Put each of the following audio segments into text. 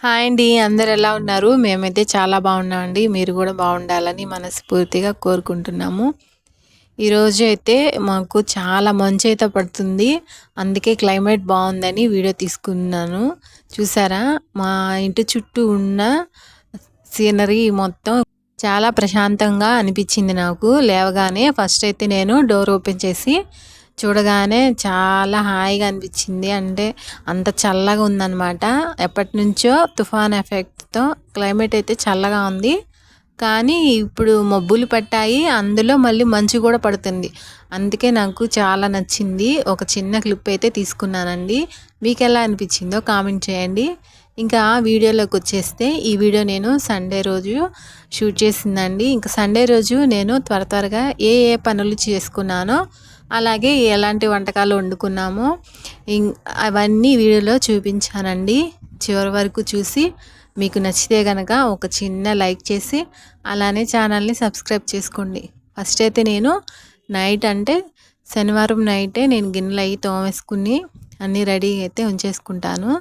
Hi అండి. అందరూ ఎలా ఉన్నారు? మేమైతే చాలా బాగున్నామండి. మీరు కూడా బాగుండాలని మనస్ఫూర్తిగా కోరుకుంటున్నాము. ఈరోజు అయితే మాకు చాలా మంచయితే పడుతుంది. అందుకే క్లైమేట్ బాగుందని వీడియో తీసుకున్నాను. చూసారా? మా ఇంటి చుట్టూ ఉన్న సీనరీ మొత్తం చాలా ప్రశాంతంగా అనిపించింది నాకు. లేవగానే ఫస్ట్ అయితే నేను డోర్ ఓపెన్ చేసి చూడగానే చాలా హాయిగా అనిపించింది. అంటే అంత చల్లగా ఉందన్నమాట. ఎప్పటినుంచో తుఫాన్ ఎఫెక్ట్‌తో క్లైమేట్ అయితే చల్లగా ఉంది. కానీ ఇప్పుడు మబ్బులు పట్టాయి. అందులో మళ్ళీ మంచు కూడా పడుతుంది. అందుకే నాకు చాలా నచ్చింది. ఒక చిన్న క్లిప్ అయితే తీసుకున్నానండి. మీకెలా అనిపించిందో కామెంట్ చేయండి. ఇంకా వీడియోలోకి వచ్చేస్తే ఈ వీడియో నేను సండే రోజు షూట్ చేసిందండి. ఇంకా సండే రోజు నేను త్వరగా ఏ పనులు చేసుకున్నానో, అలాగే ఎలాంటి వంటకాలు వండుకున్నామో అవన్నీ వీడియోలో చూపించానండి. చివరి వరకు చూసి మీకు నచ్చితే గనక ఒక చిన్న లైక్ చేసి అలానే ఛానల్ని సబ్స్క్రైబ్ చేసుకోండి. ఫస్ట్ అయితే నేను నైట్ అంటే శనివారం నైటే నేను గిన్నెలు అవి తోమేసుకుని అన్నీ రెడీగా అయితే ఉంచేసుకుంటాను.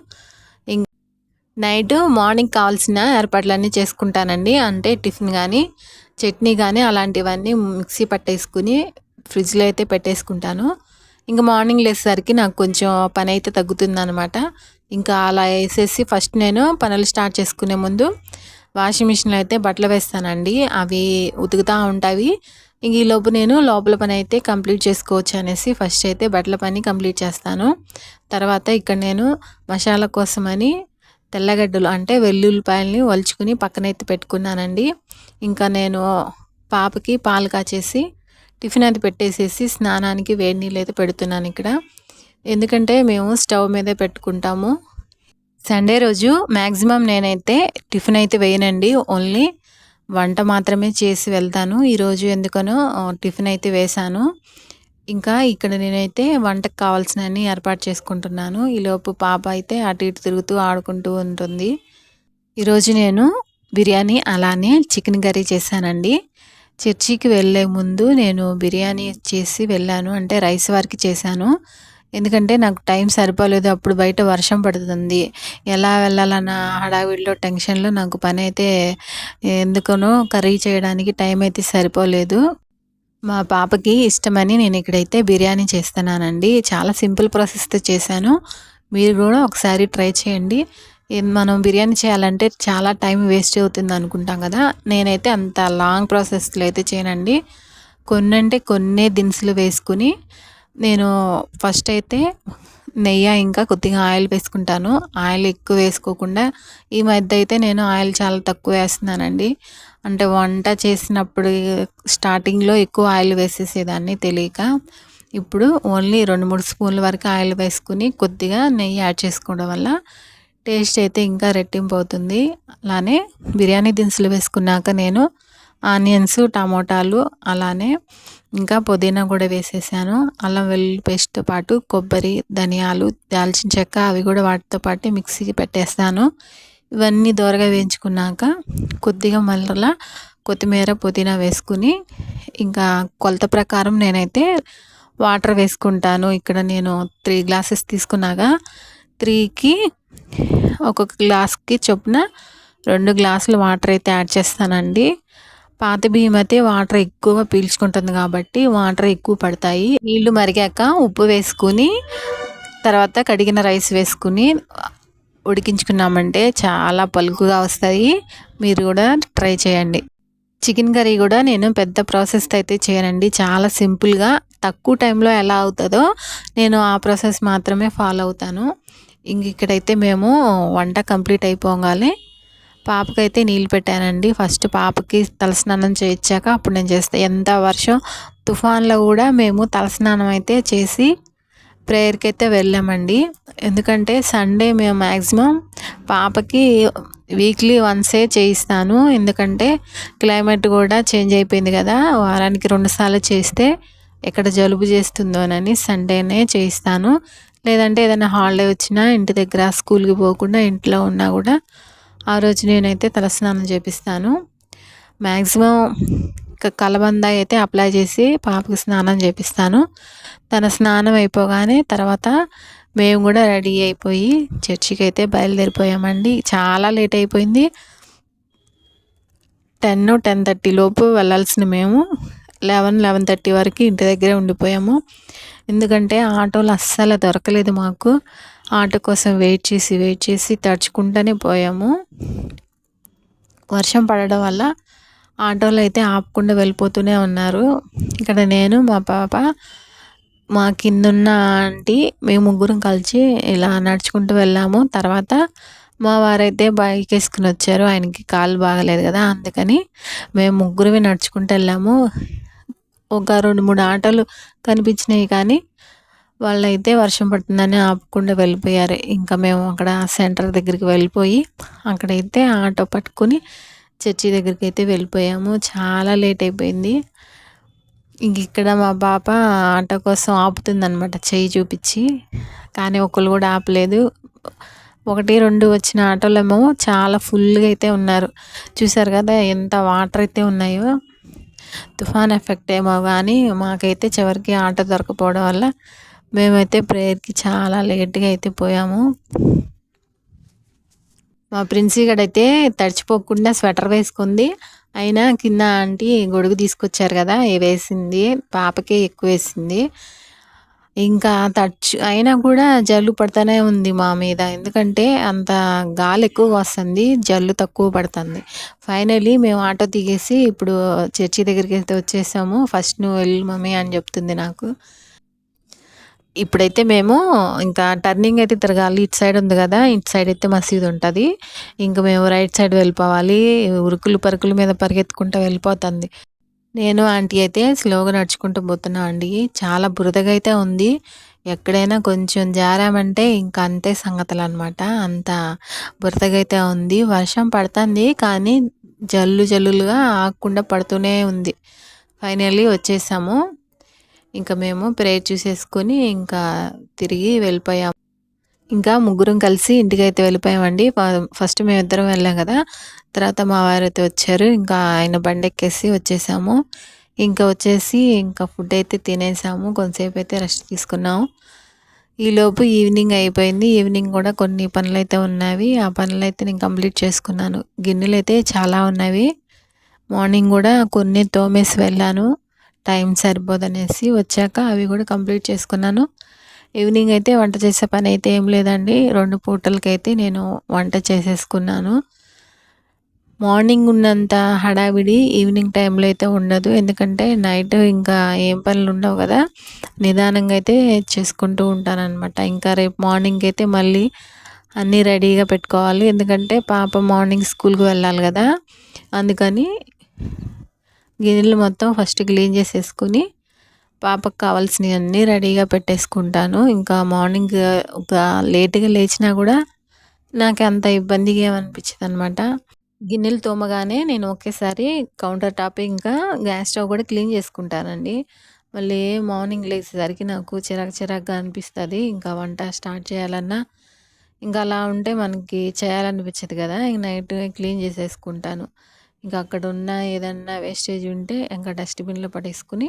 నైట్ మార్నింగ్ కావాల్సిన ఏర్పాట్లన్నీ చేసుకుంటానండి. అంటే టిఫిన్ కానీ చట్నీ కానీ అలాంటివన్నీ మిక్సీ పట్టేసుకుని ఫ్రిడ్జ్లో అయితే పెట్టేసుకుంటాను. ఇంకా మార్నింగ్ లేచేసరికి నాకు కొంచెం పని అయితే తగ్గుతుందనమాట. ఇంకా అలా వేసేసి ఫస్ట్ నేను పనులు స్టార్ట్ చేసుకునే ముందు వాషింగ్ మిషన్లో అయితే బట్టలు వేస్తానండి. అవి ఉతుకుతూ ఉంటాయి. ఇంక ఈలోపు నేను లోపల పని అయితే కంప్లీట్ చేసుకోవచ్చు అనేసి ఫస్ట్ అయితే బట్టల పని కంప్లీట్ చేస్తాను. తర్వాత ఇక్కడ నేను మసాలా కోసమని తెల్లగడ్డలు అంటే వెల్లుల్లిపాయలని ఒలుచుకుని పక్కనైతే పెట్టుకున్నానండి. ఇంకా నేను పాపకి పాలు కాచేసి టిఫిన్ అది పెట్టేసేసి స్నానానికి వేడి నీళ్ళు అయితే పెడుతున్నాను ఇక్కడ. ఎందుకంటే మేము స్టవ్ మీదే పెట్టుకుంటాము. సండే రోజు మ్యాక్సిమం నేనైతే టిఫిన్ అయితే వేయనండి. ఓన్లీ వంట మాత్రమే చేసి వెళ్తాను. ఈరోజు ఎందుకనో టిఫిన్ అయితే వేశాను. ఇంకా ఇక్కడ నేనైతే వంటకు కావాల్సినవన్నీ ఏర్పాటు చేసుకుంటున్నాను. ఈలోపు పాప అయితే అటు ఇటు తిరుగుతూ ఆడుకుంటూ ఉంటుంది. ఈరోజు నేను బిర్యానీ అలానే చికెన్ కర్రీ చేశానండి. చర్చికి వెళ్ళే ముందు నేను బిర్యానీ చేసి వెళ్ళాను. అంటే రైస్ వరకు చేశాను. ఎందుకంటే నాకు టైం సరిపోలేదు. అప్పుడు బయట వర్షం పడుతుంది. ఎలా వెళ్ళాలన్న హడావిడిలో టెన్షన్లో నాకు పని అయితే ఎందుకనో కర్రీ చేయడానికి టైం అయితే సరిపోలేదు. మా పాపకి ఇష్టమని నేను ఇక్కడైతే బిర్యానీ చేస్తున్నానండి. చాలా సింపుల్ ప్రాసెస్తో చేశాను. మీరు కూడా ఒకసారి ట్రై చేయండి. మనం బిర్యానీ చేయాలంటే చాలా టైం వేస్ట్ అవుతుంది అనుకుంటాం కదా. నేనైతే అంత లాంగ్ ప్రాసెస్లో అయితే చేయనండి. కొన్నే దినుసులు వేసుకుని నేను ఫస్ట్ అయితే నెయ్యి ఇంకా కొద్దిగా ఆయిల్ వేసుకుంటాను. ఆయిల్ ఎక్కువ వేసుకోకుండా ఈ మధ్య అయితే నేను ఆయిల్ చాలా తక్కువ వేస్తున్నానండి. అంటే వంట చేసినప్పుడు స్టార్టింగ్లో ఎక్కువ ఆయిల్ వేసేసేదాన్ని తెలియక. ఇప్పుడు ఓన్లీ 2-3 స్పూన్ల వరకు ఆయిల్ వేసుకుని కొద్దిగా నెయ్యి యాడ్ చేసుకోవడం వల్ల టేస్ట్ అయితే ఇంకా రెట్టింపు అవుతుంది. అలానే బిర్యానీ దినుసులు వేసుకున్నాక నేను ఆనియన్స్, టమోటాలు అలానే ఇంకా పుదీనా కూడా వేసేసాను. అల్లం వెల్లుల్లి పేస్ట్తో పాటు కొబ్బరి, ధనియాలు, దాల్చిన చెక్క అవి కూడా వాటితో పాటు మిక్సీకి పెట్టేస్తాను. ఇవన్నీ దోరగా వేయించుకున్నాక కొద్దిగా మళ్ళీ కొత్తిమీర, పుదీనా వేసుకుని ఇంకా కొలత ప్రకారం నేనైతే వాటర్ వేసుకుంటాను. ఇక్కడ నేను 3 గ్లాసెస్ తీసుకున్నాగా 3కి ఒక్కొక్క గ్లాస్కి చొప్పున 2 గ్లాసులు వాటర్ అయితే యాడ్ చేస్తానండి. పాత బియ్యం అయితే వాటర్ ఎక్కువ పీల్చుకుంటుంది కాబట్టి వాటర్ ఎక్కువ పడతాయి. నీళ్లు మరిగాక ఉప్పు వేసుకుని తర్వాత కడిగిన రైస్ వేసుకుని ఉడికించుకున్నామంటే చాలా పలుకుగా వస్తాయి. మీరు కూడా ట్రై చేయండి. చికెన్ కర్రీ కూడా నేను పెద్ద ప్రాసెస్ అయితే చేయనండి. చాలా సింపుల్గా తక్కువ టైంలో ఎలా అవుతుందో నేను ఆ ప్రాసెస్ మాత్రమే ఫాలో అవుతాను. ఇక్కడైతే మేము వంట కంప్లీట్ అయిపోగానే పాపకైతే నీళ్ళు పెట్టానండి. ఫస్ట్ పాపకి తలస్నానం చేయించాక అప్పుడు నేను చేస్తాను. ఎంత వర్షం తుఫాన్లో కూడా మేము తలస్నానం అయితే చేసి ప్రేయర్కి అయితే వెళ్ళామండి. ఎందుకంటే సండే మేము మ్యాక్సిమం పాపకి వీక్లీ వన్సే చేయిస్తాను. ఎందుకంటే క్లైమేట్ కూడా చేంజ్ అయిపోయింది కదా. వారానికి 2 సార్లు చేస్తే ఎక్కడ జలుబు చేస్తుందోనని సండేనే చేయిస్తాను. లేదంటే ఏదైనా హాలిడే వచ్చినా ఇంటి దగ్గర స్కూల్కి పోకుండా ఇంట్లో ఉన్నా కూడా ఆ రోజు నేనైతే తలస్నానం చేపిస్తాను. మ్యాక్సిమం కలబంద అయితే అప్లై చేసి పాపకి స్నానం చేపిస్తాను. తన స్నానం అయిపోగానే తర్వాత మేము కూడా రెడీ అయిపోయి చర్చికి అయితే బయలుదేరిపోయామండి. చాలా లేట్ అయిపోయింది. 10:30 లోపు వెళ్ళాల్సిన మేము 11:30 వరకు ఇంటి దగ్గరే ఉండిపోయాము. ఎందుకంటే ఆటోలు అస్సలు దొరకలేదు మాకు. ఆటో కోసం వెయిట్ చేసి తడుచుకుంటూనే పోయాము. వర్షం పడడం వల్ల ఆటోలు అయితే ఆపకుండా వెళ్ళిపోతూనే ఉన్నారు. ఇక్కడ నేను, మా పాప, మా కిందున్న ఆంటీ, మేము ముగ్గురం కలిసి ఇలా నడుచుకుంటూ వెళ్ళాము. తర్వాత మా వారైతే బైక్ వేసుకుని వచ్చారు. ఆయనకి కాలు బాగలేదు కదా, అందుకని మేము ముగ్గురమే నడుచుకుంటూ వెళ్ళాము. ఒక 2-3 ఆటోలు కనిపించినాయి కానీ వాళ్ళైతే వర్షం పడుతుందని ఆపకుండా వెళ్ళిపోయారు. ఇంకా మేము అక్కడ సెంటర్ దగ్గరికి వెళ్ళిపోయి అక్కడైతే ఆటో పట్టుకుని చర్చి దగ్గరికి అయితే వెళ్ళిపోయాము. చాలా లేట్ అయిపోయింది. ఇంక ఇక్కడ మా పాప ఆటో కోసం ఆపుతుందనమాట చెయ్యి చూపించి. కానీ ఒకళ్ళు కూడా ఆపలేదు. 1-2 వచ్చిన ఆటోలేమో చాలా ఫుల్గా అయితే ఉన్నారు. చూసారు కదా ఎంత వాటర్ అయితే ఉన్నాయో. తుఫాన్ ఎఫెక్ట్ ఏమో కానీ మాకైతే చివరికి ఆటో దొరకపోవడం వల్ల మేమైతే ప్రేయర్కి చాలా లేట్గా అయితే పోయాము. మా ప్రిన్సీ గడైతే తడిచిపోకుండా స్వెటర్ వేసుకుంది. అయినా కింద ఆంటీ గొడుగు తీసుకొచ్చారు కదా, వేసింది. పాపకే ఎక్కువ వేసింది. ఇంకా అయినా కూడా జల్లు పడుతూనే ఉంది మా మీద. ఎందుకంటే అంత గాలి ఎక్కువ వస్తుంది, జల్లు తక్కువ పడుతుంది. ఫైనలీ మేము ఆటో దిగేసి ఇప్పుడు చర్చి దగ్గరికి అయితే వచ్చేసాము. ఫస్ట్ నువ్వు వెళ్ళు మమ్మీ అని చెప్తుంది నాకు. ఇప్పుడైతే మేము ఇంకా టర్నింగ్ అయితే తిరగాలి. ఇటు సైడ్ ఉంది కదా, ఇటు సైడ్ అయితే మసీదు ఉంటుంది. ఇంకా మేము రైట్ సైడ్ వెళ్ళిపోవాలి. ఉరుకులు పరుకుల మీద పరిగెత్తుకుంటూ వెళ్ళిపోతుంది. నేను ఆంటీ అయితే స్లోగా నడుచుకుంటూ పోతున్నాం అండి. చాలా బురదగా అయితే ఉంది. ఎక్కడైనా కొంచెం జారామంటే ఇంకా అంతే సంగతులు అనమాట. అంత బురదగా అయితే ఉంది. వర్షం పడుతుంది కానీ జల్లులుగా ఆగకుండా పడుతూనే ఉంది. ఫైనల్లీ వచ్చేసాము. ఇంకా మేము ప్రేయర్ చూసేసుకొని ఇంకా తిరిగి వెళ్ళిపోయాము. ఇంకా ముగ్గురం కలిసి ఇంటికి అయితే వెళ్ళిపోయామండి. ఫస్ట్ మేమిద్దరం వెళ్ళాం కదా, తర్వాత మా వారైతే వచ్చారు. ఇంకా ఆయన బండి ఎక్కేసి వచ్చేసాము. ఇంకా వచ్చేసి ఇంకా ఫుడ్ అయితే తినేసాము. కొంతసేపు అయితే రెస్ట్ తీసుకున్నాము. ఈలోపు ఈవినింగ్ అయిపోయింది. ఈవినింగ్ కూడా కొన్ని పనులు అయితే ఉన్నవి. ఆ పనులు అయితే నేను కంప్లీట్ చేసుకున్నాను. గిన్నెలు అయితే చాలా ఉన్నవి. మార్నింగ్ కూడా కొన్ని తోమేసి వెళ్ళాను, టైం సరిపోదనేసి. వచ్చాక అవి కూడా కంప్లీట్ చేసుకున్నాను. ఈవినింగ్ అయితే వంట చేసే పని అయితే ఏం లేదండి. 2 పూటలకైతే నేను వంట చేసేసుకున్నాను. మార్నింగ్ ఉన్నంత హడావిడి ఈవినింగ్ టైంలో అయితే ఉండదు. ఎందుకంటే నైట్ ఇంకా ఏం పనులు ఉండవు కదా, నిదానంగా అయితే చేసుకుంటూ ఉంటానన్నమాట. ఇంకా రేపు మార్నింగ్ అయితే మళ్ళీ అన్నీ రెడీగా పెట్టుకోవాలి. ఎందుకంటే పాప మార్నింగ్ స్కూల్కి వెళ్ళాలి కదా, అందుకని గిన్నెలు మొత్తం ఫస్ట్ క్లీన్ చేసేసుకుని పాపకు కావాల్సినవన్నీ రెడీగా పెట్టేసుకుంటాను. ఇంకా మార్నింగ్ ఒక లేట్గా లేచినా కూడా నాకు అంత ఇబ్బందిగా ఏమనిపించదు అనమాట. గిన్నెలు తోమగానే నేను ఒకేసారి కౌంటర్ టాప్ ఇంకా గ్యాస్ స్టవ్ కూడా క్లీన్ చేసుకుంటానండి. మళ్ళీ మార్నింగ్ లేచేసరికి నాకు చిరాకుగా అనిపిస్తుంది. ఇంకా వంట స్టార్ట్ చేయాలన్నా ఇంకా అలా ఉంటే మనకి చేయాలనిపించదు కదా. ఇంక నైట్ క్లీన్ చేసేసుకుంటాను. ఇంకా అక్కడ ఉన్న ఏదన్నా వేస్టేజ్ ఉంటే ఇంకా డస్ట్బిన్లో పడేసుకుని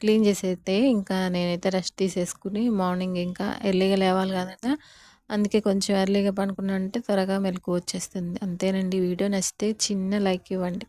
క్లీన్ చేసేస్తే ఇంకా నేనైతే రెస్ట్ తీసేసుకుని మార్నింగ్ ఇంకా ఎర్లీగా లేవాలి కదా, అందుకే కొంచెం ఎర్లీగా పనుకున్నా అంటే త్వరగా మెలకు వచ్చేస్తుంది. అంతేనండి. వీడియో నచ్చితే చిన్న లైక్ ఇవ్వండి.